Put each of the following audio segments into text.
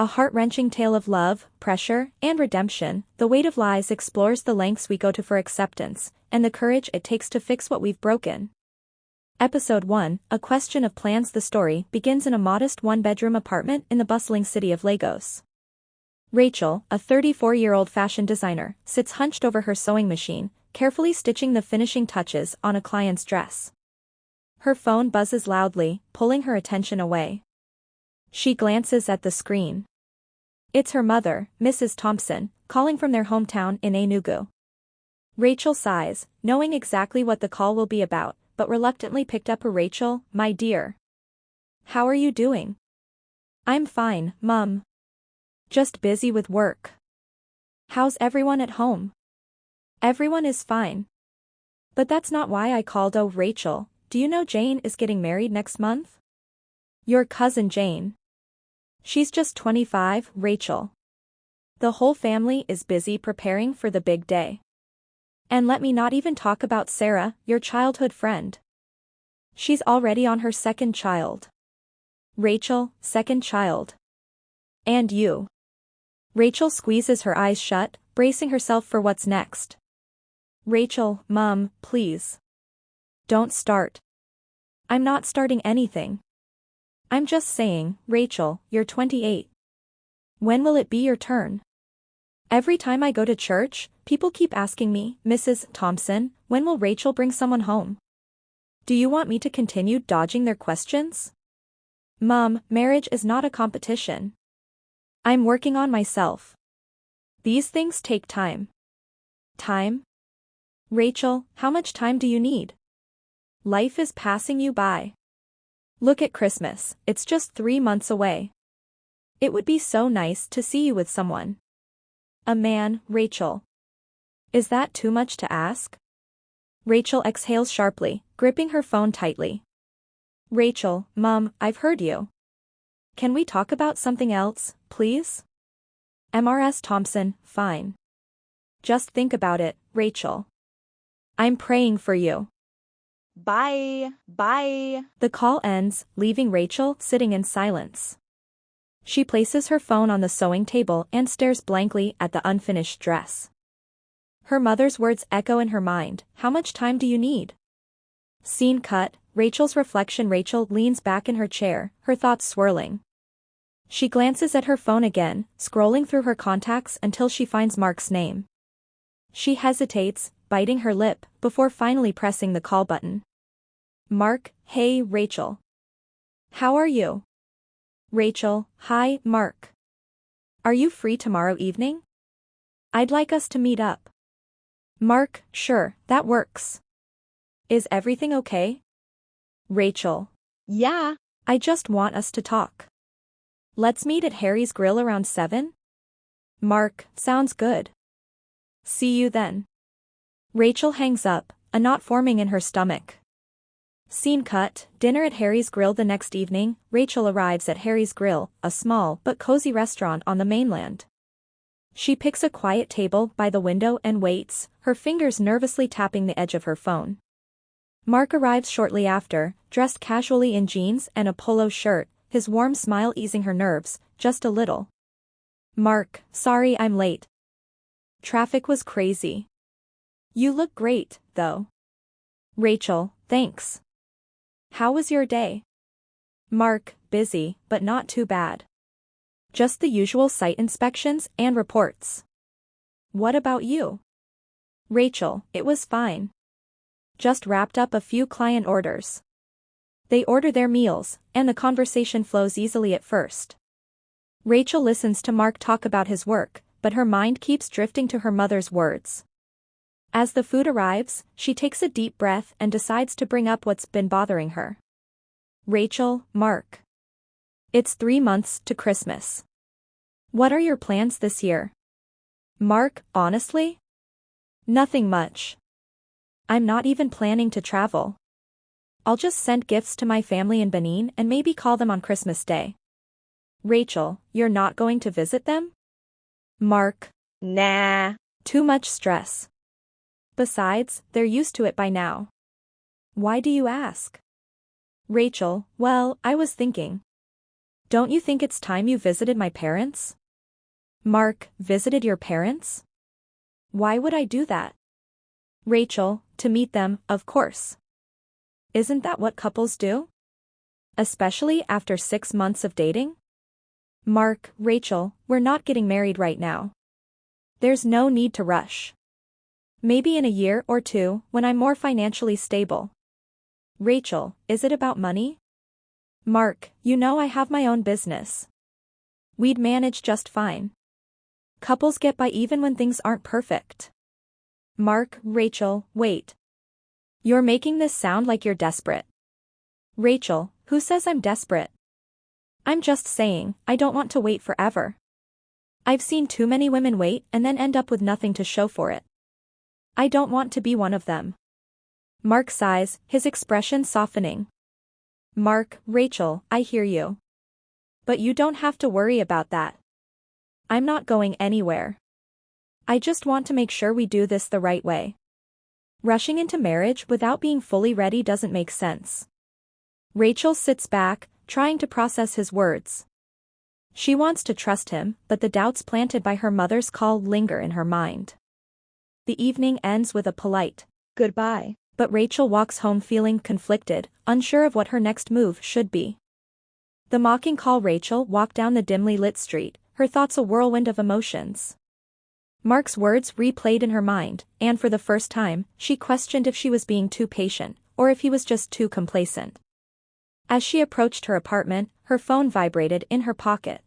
A heart-wrenching tale of love, pressure, and redemption, The Weight of Lies explores the lengths we go to for acceptance, and the courage it takes to fix what we've broken. Episode 1, A Question of Plans. The story begins in a modest one-bedroom apartment in the bustling city of Lagos. Rachel, a 34-year-old fashion designer, sits hunched over her sewing machine, carefully stitching the finishing touches on a client's dress. Her phone buzzes loudly, pulling her attention away. She glances at the screen. It's her mother, Mrs. Thompson, calling from their hometown in Enugu. Rachel sighs, knowing exactly what the call will be about, but reluctantly picked up. Rachel, my dear. How are you doing? I'm fine, Mum. Just busy with work. How's everyone at home? Everyone is fine. But that's not why I called. Oh, Rachel, do you know Jane is getting married next month? Your cousin Jane. She's just 25, Rachel. The whole family is busy preparing for the big day. And let me not even talk about Sarah, your childhood friend. She's already on her second child. Rachel, second child. And you. Rachel squeezes her eyes shut, bracing herself for what's next. Rachel, Mum, please. Don't start. I'm not starting anything. I'm just saying, Rachel, you're 28. When will it be your turn? Every time I go to church, people keep asking me, Mrs. Thompson, when will Rachel bring someone home? Do you want me to continue dodging their questions? Mum, marriage is not a competition. I'm working on myself. These things take time. Time? Rachel, how much time do you need? Life is passing you by. Look at Christmas, it's just 3 months away. It would be so nice to see you with someone. A man, Rachel. Is that too much to ask? Rachel exhales sharply, gripping her phone tightly. Rachel, Mum, I've heard you. Can we talk about something else, please? Mrs. Thompson, fine. Just think about it, Rachel. I'm praying for you. Bye. The call ends, leaving Rachel sitting in silence. She places her phone on the sewing table and stares blankly at the unfinished dress. Her mother's words echo in her mind, how much time do you need? Scene cut, Rachel's reflection. Rachel leans back in her chair, her thoughts swirling. She glances at her phone again, scrolling through her contacts until she finds Mark's name. She hesitates, biting her lip, before finally pressing the call button. Mark, hey, Rachel. How are you? Rachel, hi, Mark. Are you free tomorrow evening? I'd like us to meet up. Mark, sure, that works. Is everything okay? Rachel. Yeah. I just want us to talk. Let's meet at Harry's Grill around 7? Mark, sounds good. See you then. Rachel hangs up, a knot forming in her stomach. Scene cut, dinner at Harry's Grill. The next evening, Rachel arrives at Harry's Grill, a small but cozy restaurant on the mainland. She picks a quiet table by the window and waits, her fingers nervously tapping the edge of her phone. Mark arrives shortly after, dressed casually in jeans and a polo shirt, his warm smile easing her nerves, just a little. Mark, sorry I'm late. Traffic was crazy. You look great, though. Rachel, thanks. How was your day? Mark, busy, but not too bad. Just the usual site inspections and reports. What about you? Rachel, it was fine. Just wrapped up a few client orders. They order their meals, and the conversation flows easily at first. Rachel listens to Mark talk about his work, but her mind keeps drifting to her mother's words. As the food arrives, she takes a deep breath and decides to bring up what's been bothering her. Rachel, Mark. It's 3 months to Christmas. What are your plans this year? Mark, honestly? Nothing much. I'm not even planning to travel. I'll just send gifts to my family in Benin and maybe call them on Christmas Day. Rachel, you're not going to visit them? Mark, nah. Too much stress. Besides, they're used to it by now. Why do you ask? Rachel, well, I was thinking. Don't you think it's time you visited my parents? Mark, visited your parents? Why would I do that? Rachel, to meet them, of course. Isn't that what couples do? Especially after 6 months of dating? Mark, Rachel, we're not getting married right now. There's no need to rush. Maybe in a year or two, when I'm more financially stable. Rachel, is it about money? Mark, you know I have my own business. We'd manage just fine. Couples get by even when things aren't perfect. Mark, Rachel, wait. You're making this sound like you're desperate. Rachel, who says I'm desperate? I'm just saying, I don't want to wait forever. I've seen too many women wait and then end up with nothing to show for it. I don't want to be one of them. Mark sighs, his expression softening. Mark, Rachel, I hear you. But you don't have to worry about that. I'm not going anywhere. I just want to make sure we do this the right way. Rushing into marriage without being fully ready doesn't make sense. Rachel sits back, trying to process his words. She wants to trust him, but the doubts planted by her mother's call linger in her mind. The evening ends with a polite goodbye, but Rachel walks home feeling conflicted, unsure of what her next move should be. The mocking call. Rachel walked down the dimly lit street, her thoughts a whirlwind of emotions. Mark's words replayed in her mind, and for the first time, she questioned if she was being too patient, or if he was just too complacent. As she approached her apartment, her phone vibrated in her pocket.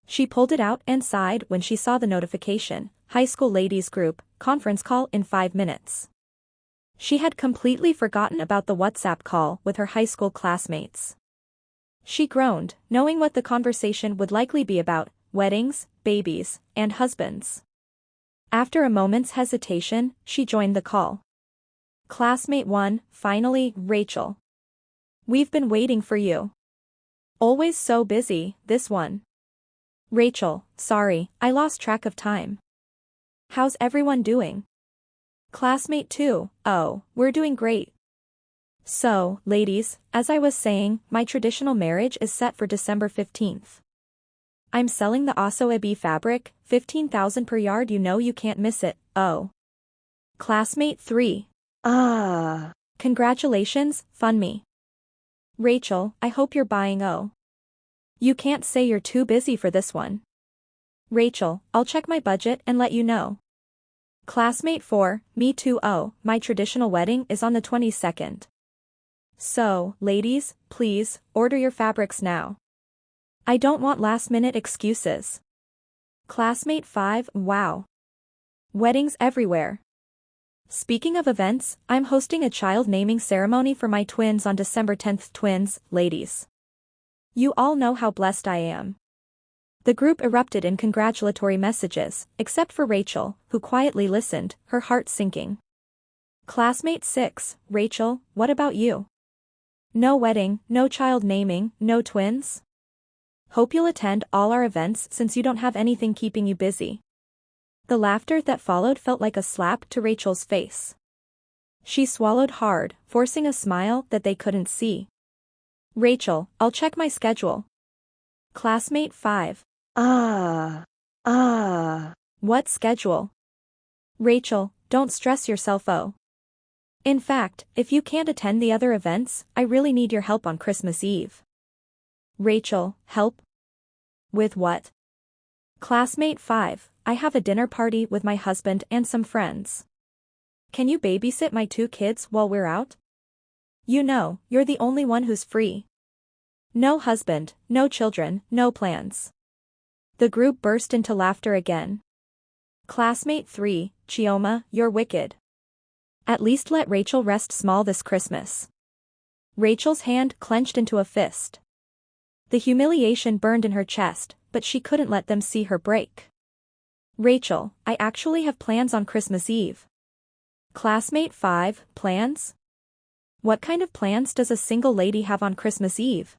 She pulled it out and sighed when she saw the notification, high school ladies group, conference call in 5 minutes. She had completely forgotten about the WhatsApp call with her high school classmates. She groaned, knowing what the conversation would likely be about: weddings, babies, and husbands. After a moment's hesitation, she joined the call. Classmate 1, finally, Rachel. We've been waiting for you. Always so busy, this one. Rachel, sorry, I lost track of time. How's everyone doing? Classmate 2, oh, we're doing great. So, ladies, as I was saying, my traditional marriage is set for December 15th. I'm selling the Aso Ebi fabric, 15,000 per yard. You know you can't miss it, oh. Classmate 3. Congratulations, fund me. Rachel, I hope you're buying. Oh. You can't say you're too busy for this one. Rachel, I'll check my budget and let you know. Classmate 4, me too. Oh, my traditional wedding is on the 22nd. So, ladies, please, order your fabrics now. I don't want last-minute excuses. Classmate 5, wow. Weddings everywhere. Speaking of events, I'm hosting a child naming ceremony for my twins on December 10th. Twins, ladies. You all know how blessed I am. The group erupted in congratulatory messages, except for Rachel, who quietly listened, her heart sinking. Classmate 6, Rachel, what about you? No wedding, no child naming, no twins? Hope you'll attend all our events since you don't have anything keeping you busy. The laughter that followed felt like a slap to Rachel's face. She swallowed hard, forcing a smile that they couldn't see. Rachel, I'll check my schedule. Classmate 5. What schedule? Rachel, don't stress yourself. Oh. In fact, if you can't attend the other events, I really need your help on Christmas Eve. Rachel, help? With what? Classmate 5, I have a dinner party with my husband and some friends. Can you babysit my 2 kids while we're out? You know, you're the only one who's free. No husband, no children, no plans. The group burst into laughter again. Classmate 3, Chioma, you're wicked. At least let Rachel rest small this Christmas. Rachel's hand clenched into a fist. The humiliation burned in her chest, but she couldn't let them see her break. Rachel, I actually have plans on Christmas Eve. Classmate 5, plans? What kind of plans does a single lady have on Christmas Eve?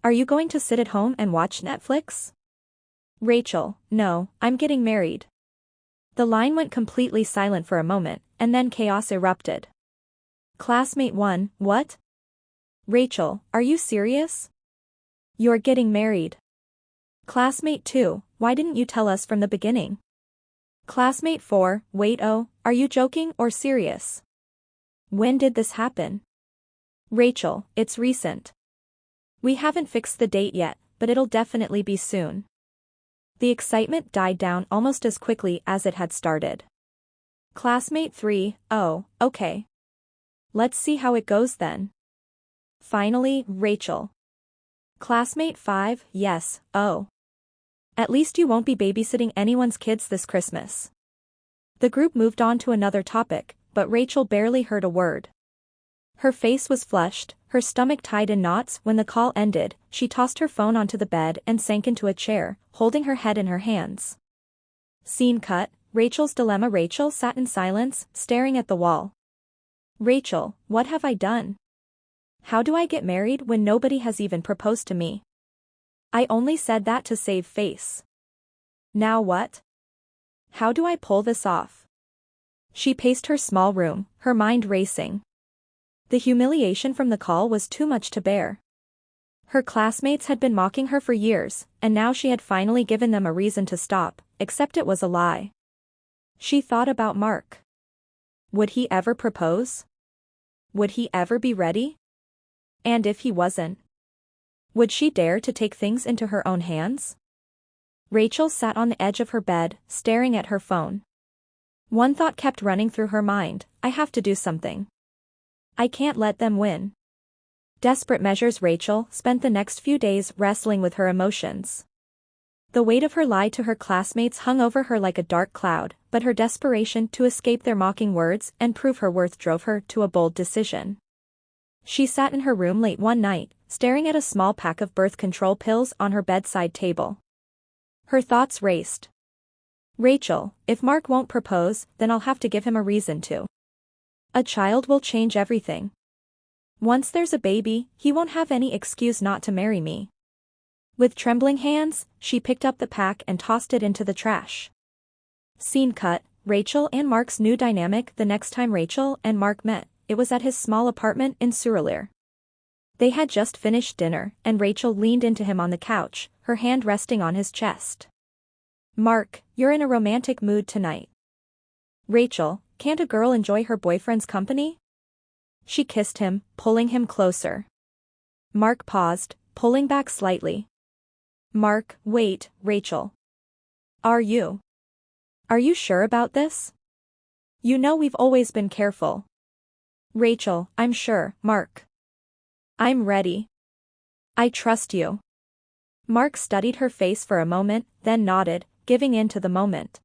Are you going to sit at home and watch Netflix? Rachel, no, I'm getting married. The line went completely silent for a moment, and then chaos erupted. Classmate 1, what? Rachel, are you serious? You're getting married. Classmate 2, why didn't you tell us from the beginning? Classmate 4, wait, oh, are you joking or serious? When did this happen? Rachel, it's recent. We haven't fixed the date yet, but it'll definitely be soon. The excitement died down almost as quickly as it had started. Classmate 3, oh, okay. Let's see how it goes then. Finally, Rachel. Classmate 5, yes, oh. At least you won't be babysitting anyone's kids this Christmas. The group moved on to another topic, but Rachel barely heard a word. Her face was flushed, her stomach tied in knots. When the call ended, she tossed her phone onto the bed and sank into a chair, holding her head in her hands. Scene cut, Rachel's dilemma. Rachel sat in silence, staring at the wall. Rachel, what have I done? How do I get married when nobody has even proposed to me? I only said that to save face. Now what? How do I pull this off? She paced her small room, her mind racing. The humiliation from the call was too much to bear. Her classmates had been mocking her for years, and now she had finally given them a reason to stop, except it was a lie. She thought about Mark. Would he ever propose? Would he ever be ready? And if he wasn't, would she dare to take things into her own hands? Rachel sat on the edge of her bed, staring at her phone. One thought kept running through her mind, I have to do something. I can't let them win. Desperate measures. Rachel spent the next few days wrestling with her emotions. The weight of her lie to her classmates hung over her like a dark cloud, but her desperation to escape their mocking words and prove her worth drove her to a bold decision. She sat in her room late one night, staring at a small pack of birth control pills on her bedside table. Her thoughts raced. Rachel, if Mark won't propose, then I'll have to give him a reason to. A child will change everything. Once there's a baby, he won't have any excuse not to marry me. With trembling hands, she picked up the pack and tossed it into the trash. Scene cut, Rachel and Mark's new dynamic. The next time Rachel and Mark met, it was at his small apartment in Surrey. They had just finished dinner, and Rachel leaned into him on the couch, her hand resting on his chest. Mark, you're in a romantic mood tonight. Rachel, can't a girl enjoy her boyfriend's company? She kissed him, pulling him closer. Mark paused, pulling back slightly. Mark, wait, Rachel. Are you sure about this? You know we've always been careful. Rachel, I'm sure, Mark. I'm ready. I trust you. Mark studied her face for a moment, then nodded, giving in to the moment.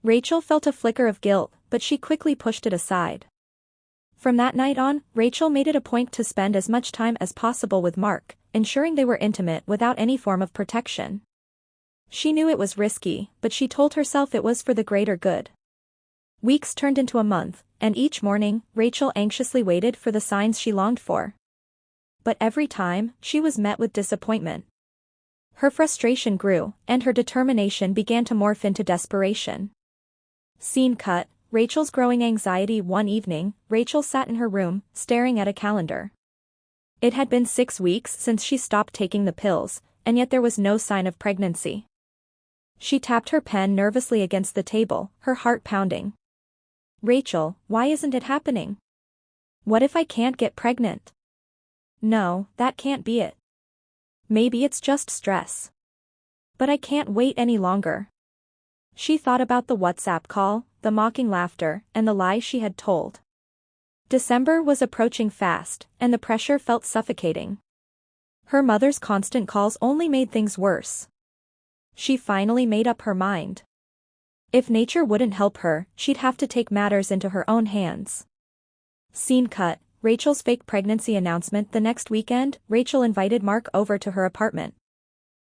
Rachel felt a flicker of guilt, but she quickly pushed it aside. From that night on, Rachel made it a point to spend as much time as possible with Mark, ensuring they were intimate without any form of protection. She knew it was risky, but she told herself it was for the greater good. Weeks turned into a month, and each morning, Rachel anxiously waited for the signs she longed for. But every time, she was met with disappointment. Her frustration grew, and her determination began to morph into desperation. Scene cut, Rachel's growing anxiety. One evening, Rachel sat in her room, staring at a calendar. It had been 6 weeks since she stopped taking the pills, and yet there was no sign of pregnancy. She tapped her pen nervously against the table, her heart pounding. Rachel, why isn't it happening? What if I can't get pregnant? No, that can't be it. Maybe it's just stress. But I can't wait any longer. She thought about the WhatsApp call, the mocking laughter, and the lie she had told. December was approaching fast, and the pressure felt suffocating. Her mother's constant calls only made things worse. She finally made up her mind. If nature wouldn't help her, she'd have to take matters into her own hands. Scene cut, Rachel's fake pregnancy announcement. The next weekend, Rachel invited Mark over to her apartment.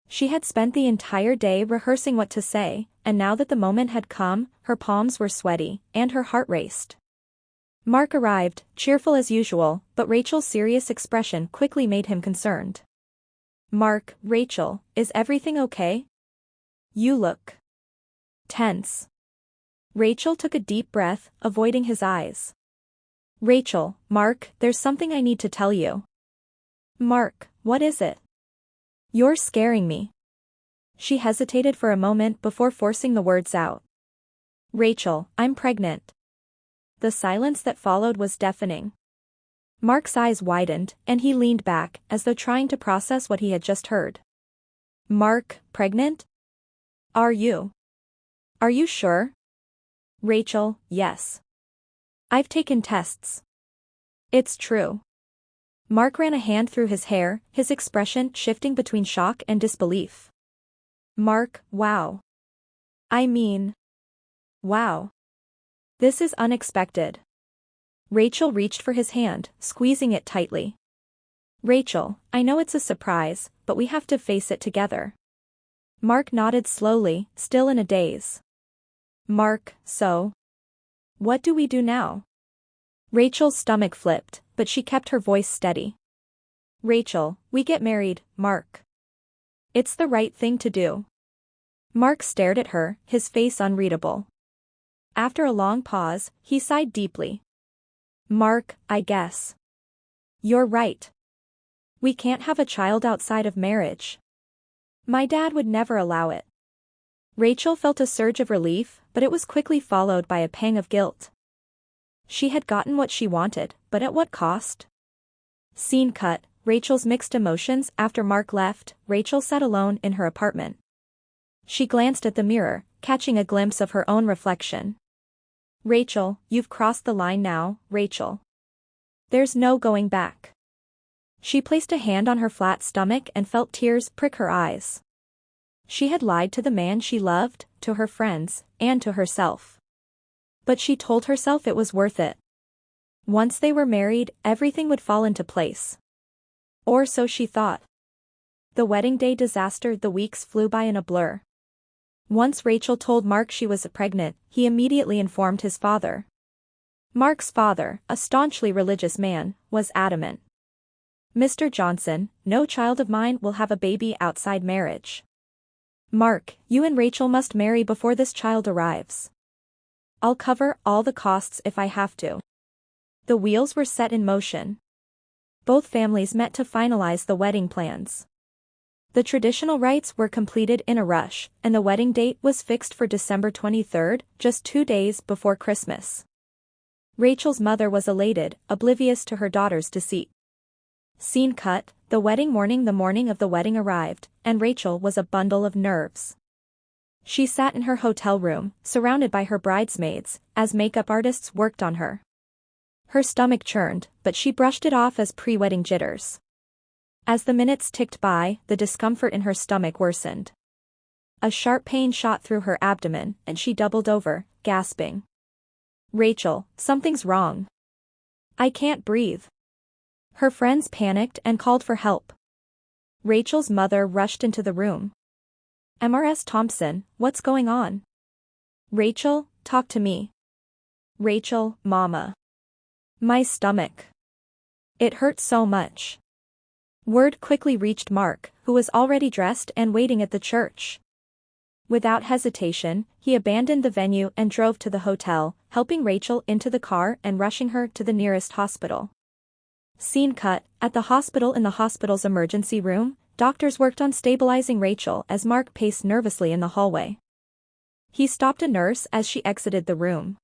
She had spent the entire day rehearsing what to say, and now that the moment had come, her palms were sweaty, and her heart raced. Mark arrived, cheerful as usual, but Rachel's serious expression quickly made him concerned. Mark, Rachel, is everything okay? You look tense. Rachel took a deep breath, avoiding his eyes. Rachel, Mark, there's something I need to tell you. Mark, what is it? You're scaring me. She hesitated for a moment before forcing the words out. Rachel, I'm pregnant. The silence that followed was deafening. Mark's eyes widened, and he leaned back, as though trying to process what he had just heard. Mark, pregnant? Are you? Are you sure? Rachel, yes. I've taken tests. It's true. Mark ran a hand through his hair, his expression shifting between shock and disbelief. Mark, wow. I mean. Wow. This is unexpected. Rachel reached for his hand, squeezing it tightly. Rachel, I know it's a surprise, but we have to face it together. Mark nodded slowly, still in a daze. Mark, so? What do we do now? Rachel's stomach flipped, but she kept her voice steady. Rachel, we get married, Mark. It's the right thing to do. Mark stared at her, his face unreadable. After a long pause, he sighed deeply. Mark, I guess. You're right. We can't have a child outside of marriage. My dad would never allow it. Rachel felt a surge of relief, but it was quickly followed by a pang of guilt. She had gotten what she wanted, but at what cost? Scene cut, Rachel's mixed emotions after Mark left. Rachel sat alone in her apartment. She glanced at the mirror, catching a glimpse of her own reflection. Rachel, you've crossed the line now, Rachel. There's no going back. She placed a hand on her flat stomach and felt tears prick her eyes. She had lied to the man she loved, to her friends, and to herself. But she told herself it was worth it. Once they were married, everything would fall into place. Or so she thought. The wedding day disaster. The weeks flew by in a blur. Once Rachel told Mark she was pregnant, he immediately informed his father. Mark's father, a staunchly religious man, was adamant. Mr. Johnson, no child of mine will have a baby outside marriage. Mark, you and Rachel must marry before this child arrives. I'll cover all the costs if I have to. The wheels were set in motion. Both families met to finalize the wedding plans. The traditional rites were completed in a rush, and the wedding date was fixed for December 23rd, just 2 days before Christmas. Rachel's mother was elated, oblivious to her daughter's deceit. Scene cut, the wedding morning. The morning of the wedding arrived, and Rachel was a bundle of nerves. She sat in her hotel room, surrounded by her bridesmaids, as makeup artists worked on her. Her stomach churned, but she brushed it off as pre-wedding jitters. As the minutes ticked by, the discomfort in her stomach worsened. A sharp pain shot through her abdomen, and she doubled over, gasping. Rachel, something's wrong. I can't breathe. Her friends panicked and called for help. Rachel's mother rushed into the room. Mrs. Thompson, what's going on? Rachel, talk to me. Rachel, Mama. My stomach. It hurts so much. Word quickly reached Mark, who was already dressed and waiting at the church. Without hesitation, he abandoned the venue and drove to the hotel, helping Rachel into the car and rushing her to the nearest hospital. Scene cut, at the hospital. In the hospital's emergency room, doctors worked on stabilizing Rachel as Mark paced nervously in the hallway. He stopped a nurse as she exited the room.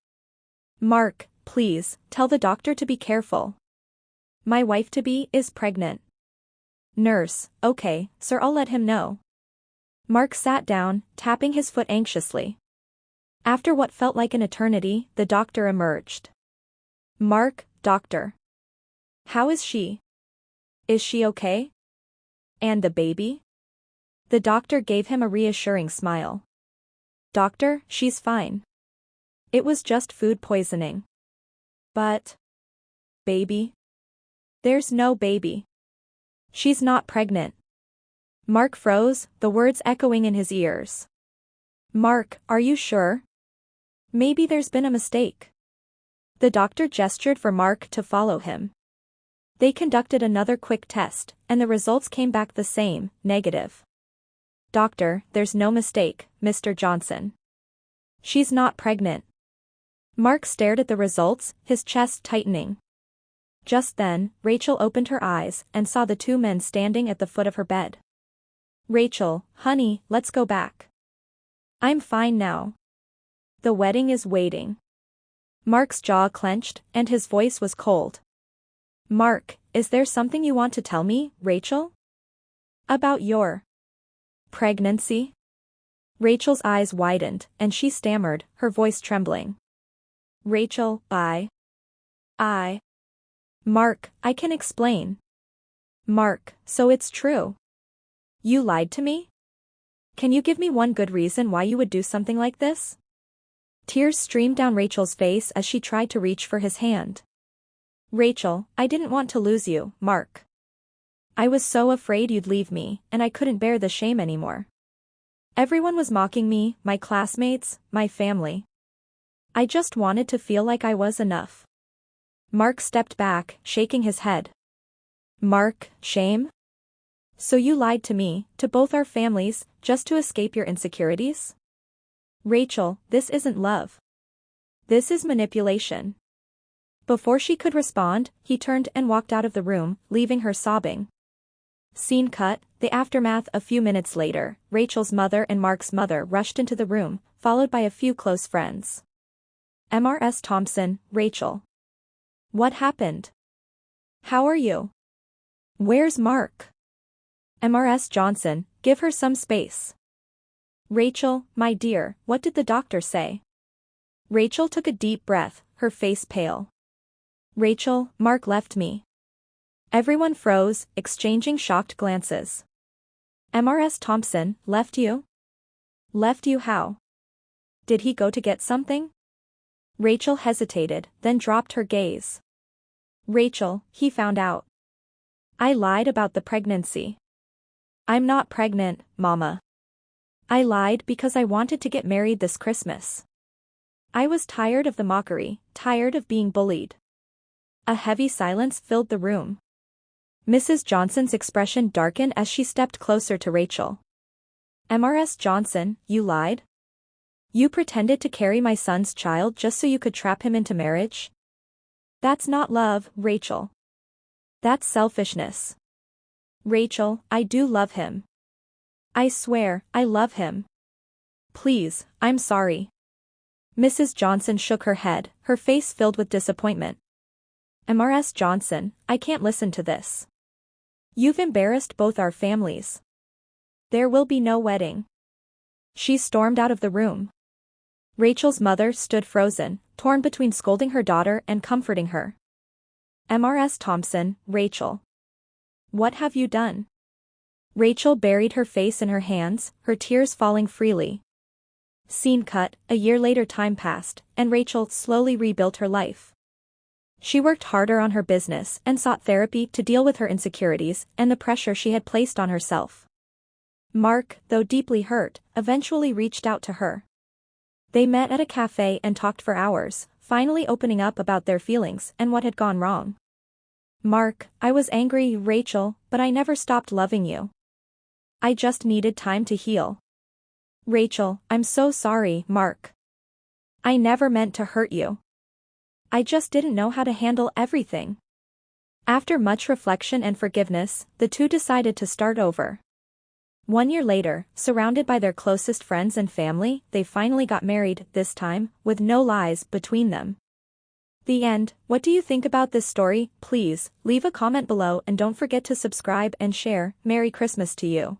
Mark, please, tell the doctor to be careful. My wife-to-be is pregnant. Nurse, okay, sir, I'll let him know. Mark sat down, tapping his foot anxiously. After what felt like an eternity, the doctor emerged. Mark, doctor. How is she? Is she okay? And the baby? The doctor gave him a reassuring smile. Doctor, she's fine. It was just food poisoning. But... baby? There's no baby. She's not pregnant. Mark froze, the words echoing in his ears. Mark, are you sure? Maybe there's been a mistake. The doctor gestured for Mark to follow him. They conducted another quick test, and the results came back the same, negative. Doctor, there's no mistake, Mr. Johnson. She's not pregnant. Mark stared at the results, his chest tightening. Just then, Rachel opened her eyes and saw the two men standing at the foot of her bed. Rachel, honey, let's go back. I'm fine now. The wedding is waiting. Mark's jaw clenched, and his voice was cold. Mark, is there something you want to tell me, Rachel? About your pregnancy? Rachel's eyes widened, and she stammered, her voice trembling. Rachel, Mark, I can explain. Mark, so it's true. You lied to me? Can you give me one good reason why you would do something like this? Tears streamed down Rachel's face as she tried to reach for his hand. Rachel, I didn't want to lose you, Mark. I was so afraid you'd leave me, and I couldn't bear the shame anymore. Everyone was mocking me, my classmates, my family. I just wanted to feel like I was enough. Mark stepped back, shaking his head. Mark, shame? So you lied to me, to both our families, just to escape your insecurities? Rachel, this isn't love. This is manipulation. Before she could respond, he turned and walked out of the room, leaving her sobbing. Scene cut, the aftermath. A few minutes later, Rachel's mother and Mark's mother rushed into the room, followed by a few close friends. Mrs. Thompson, Rachel. What happened? How are you? Where's Mark? Mrs. Johnson, give her some space. Rachel, my dear, what did the doctor say? Rachel took a deep breath, her face pale. Rachel, Mark left me. Everyone froze, exchanging shocked glances. Mrs. Thompson, left you? Left you how? Did he go to get something? Rachel hesitated, then dropped her gaze. Rachel, he found out. I lied about the pregnancy. I'm not pregnant, Mama. I lied because I wanted to get married this Christmas. I was tired of the mockery, tired of being bullied. A heavy silence filled the room. Mrs. Johnson's expression darkened as she stepped closer to Rachel. Mrs. Johnson, you lied? You pretended to carry my son's child just so you could trap him into marriage? That's not love, Rachel. That's selfishness. Rachel, I do love him. I swear, I love him. Please, I'm sorry. Mrs. Johnson shook her head, her face filled with disappointment. Mrs. Johnson, I can't listen to this. You've embarrassed both our families. There will be no wedding. She stormed out of the room. Rachel's mother stood frozen, torn between scolding her daughter and comforting her. Mrs. Thompson, Rachel. What have you done? Rachel buried her face in her hands, her tears falling freely. Scene cut, a year later. Time passed, and Rachel slowly rebuilt her life. She worked harder on her business and sought therapy to deal with her insecurities and the pressure she had placed on herself. Mark, though deeply hurt, eventually reached out to her. They met at a cafe and talked for hours, finally opening up about their feelings and what had gone wrong. Mark, I was angry, Rachel, but I never stopped loving you. I just needed time to heal. Rachel, I'm so sorry, Mark. I never meant to hurt you. I just didn't know how to handle everything. After much reflection and forgiveness, the two decided to start over. 1 year later, surrounded by their closest friends and family, they finally got married, this time, with no lies between them. The end. What do you think about this story? Please, leave a comment below and don't forget to subscribe and share. Merry Christmas to you.